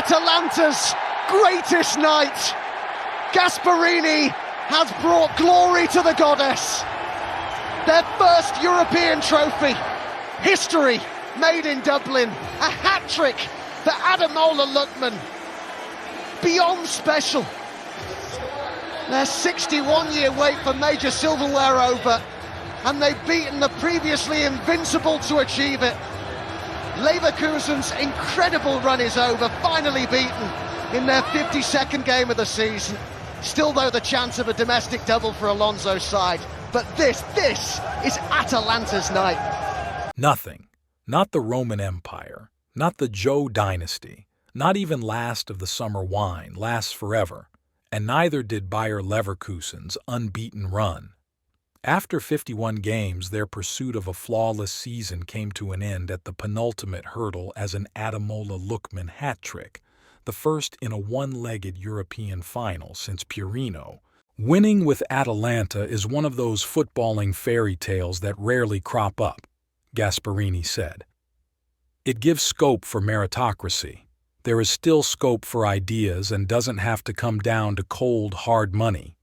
Atalanta's greatest night. Gasparini has brought glory to the goddess. Their first European trophy. History made in Dublin. A hat-trick for Ademola Lookman. Beyond special. Their 61-year wait for major silverware over, and they've beaten the previously invincible to achieve it. Leverkusen's incredible run is over, finally beaten in their 52nd game of the season. Still, though, the chance of a domestic double for Alonso's side. But this is Atalanta's night. Nothing. Not the Roman Empire. Not the Zhou dynasty. Not even last of the summer wine lasts forever. And neither did Bayer Leverkusen's unbeaten run. After 51 games, their pursuit of a flawless season came to an end at the penultimate hurdle as an Ademola Lookman hat-trick, the first in a one-legged European final since Purino. Winning with Atalanta is one of those footballing fairy tales that rarely crop up, Gasparini said. It gives scope for meritocracy. There is still scope for ideas and doesn't have to come down to cold, hard money.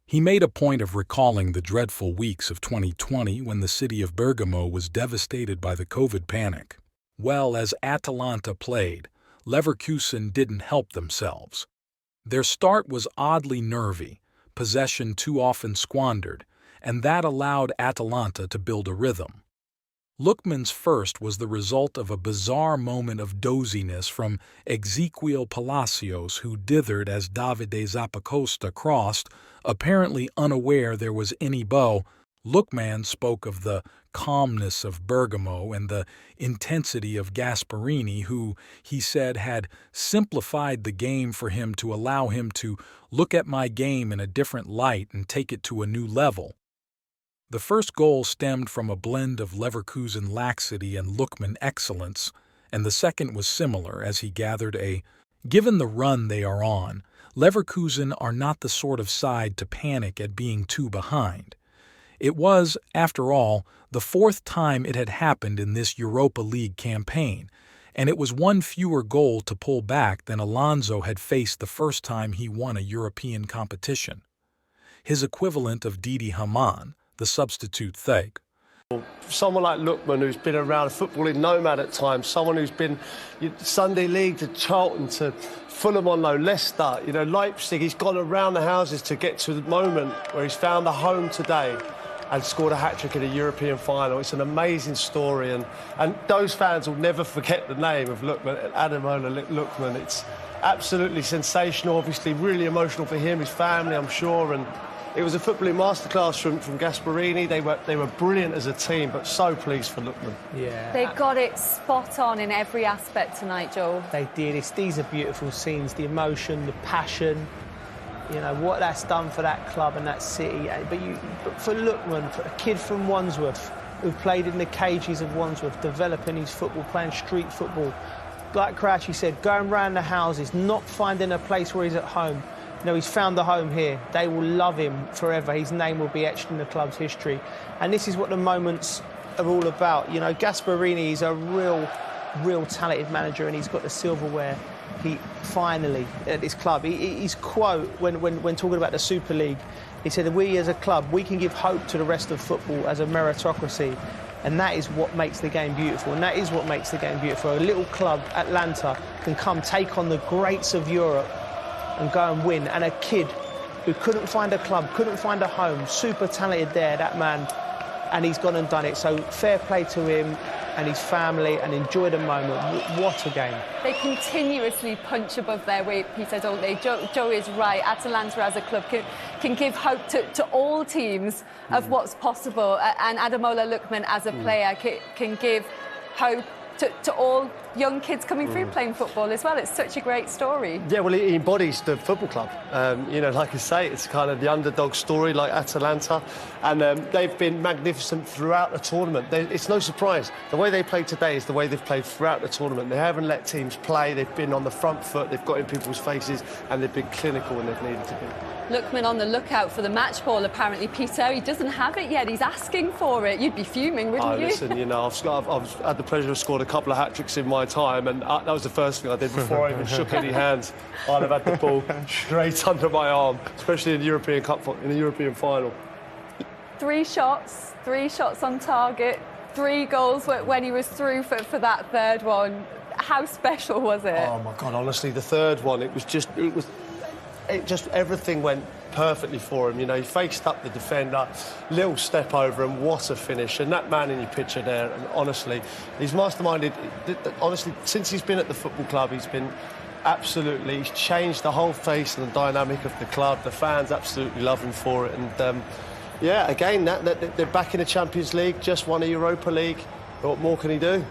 He made a point of recalling the dreadful weeks of 2020 when the city of Bergamo was devastated by the COVID panic. Well, as Atalanta played, Leverkusen didn't help themselves. Their start was oddly nervy, possession too often squandered, and that allowed Atalanta to build a rhythm. Lookman's first was the result of a bizarre moment of doziness from Ezequiel Palacios, who dithered as Davide Zappacosta crossed, apparently unaware there was any bow. Lookman spoke of the calmness of Bergamo and the intensity of Gasparini, who, he said, had simplified the game for him to allow him to look at my game in a different light and take it to a new level. The first goal stemmed from a blend of Leverkusen laxity and Lookman excellence, and the second was similar as he gathered given the run they are on, Leverkusen are not the sort of side to panic at being too behind. It was, after all, the fourth time it had happened in this Europa League campaign, and it was one fewer goal to pull back than Alonso had faced the first time he won a European competition. His equivalent of Didi Hamann, the substitute Theg. Someone like Lookman, who's been around a footballing nomad at times, someone who's been Sunday League to Charlton to Fulham on loan, Leicester, Leipzig, he's gone around the houses to get to the moment where he's found a home today and scored a hat-trick in a European final. It's an amazing story, and those fans will never forget the name of Lookman, Ademola Lookman. It's absolutely sensational, obviously really emotional for him, his family, I'm sure, and it was a footballing masterclass from Gasparini. They were brilliant as a team, but so pleased for Lookman. Yeah. They got it spot on in every aspect tonight, Joel. They did. These are beautiful scenes, the emotion, the passion, what that's done for that club and that city. But for Lookman, for a kid from Wandsworth, who played in the cages of Wandsworth, developing his football, playing street football, like Crouchy said, going round the houses, not finding a place where he's at home. He's found the home here. They will love him forever. His name will be etched in the club's history. And this is what the moments are all about. Gasparini is a real talented manager, and he's got the silverware. He finally, at this club, his quote when talking about the Super League, he said that we as a club, we can give hope to the rest of football as a meritocracy. And that is what makes the game beautiful. And that is what makes the game beautiful. A little club, Atalanta, can come take on the greats of Europe and go and win. And a kid who couldn't find a club, couldn't find a home, super talented there, that man, and he's gone and done it. So fair play to him and his family, and enjoy the moment. What a game. They continuously punch above their weight, Peter, don't they? Joe is right. Atalanta as a club can give hope to all teams of what's possible, and Ademola Lookman as a player can give hope to all young kids coming through playing football as well. It's such a great story. Yeah, well, he embodies the football club. Like I say, it's kind of the underdog story like Atalanta, and they've been magnificent throughout the tournament. It's no surprise. The way they played today is the way they've played throughout the tournament. They haven't let teams play. They've been on the front foot. They've got in people's faces, and they've been clinical when they've needed to be. Lookman on the lookout for the match ball, apparently, Peter. He doesn't have it yet. He's asking for it. You'd be fuming, wouldn't you? Listen, I've had the pleasure of scoring a couple of hat-tricks in my my time, and that was the first thing I did before I even shook any hands. I'd have had the ball straight under my arm, especially in the European Cup, in the European final. 3 shots on target, 3 goals when he was through for that third one. How special was it? Oh my God! Honestly, the third one, it just everything went perfectly for him. You know, he faced up the defender, little step over, and what a finish! And that man in your picture there, and honestly, he's masterminded. Honestly, since he's been at the football club, he's changed the whole face and the dynamic of the club. The fans absolutely love him for it, and yeah, again, they're back in the Champions League, just won a Europa League. What more can he do?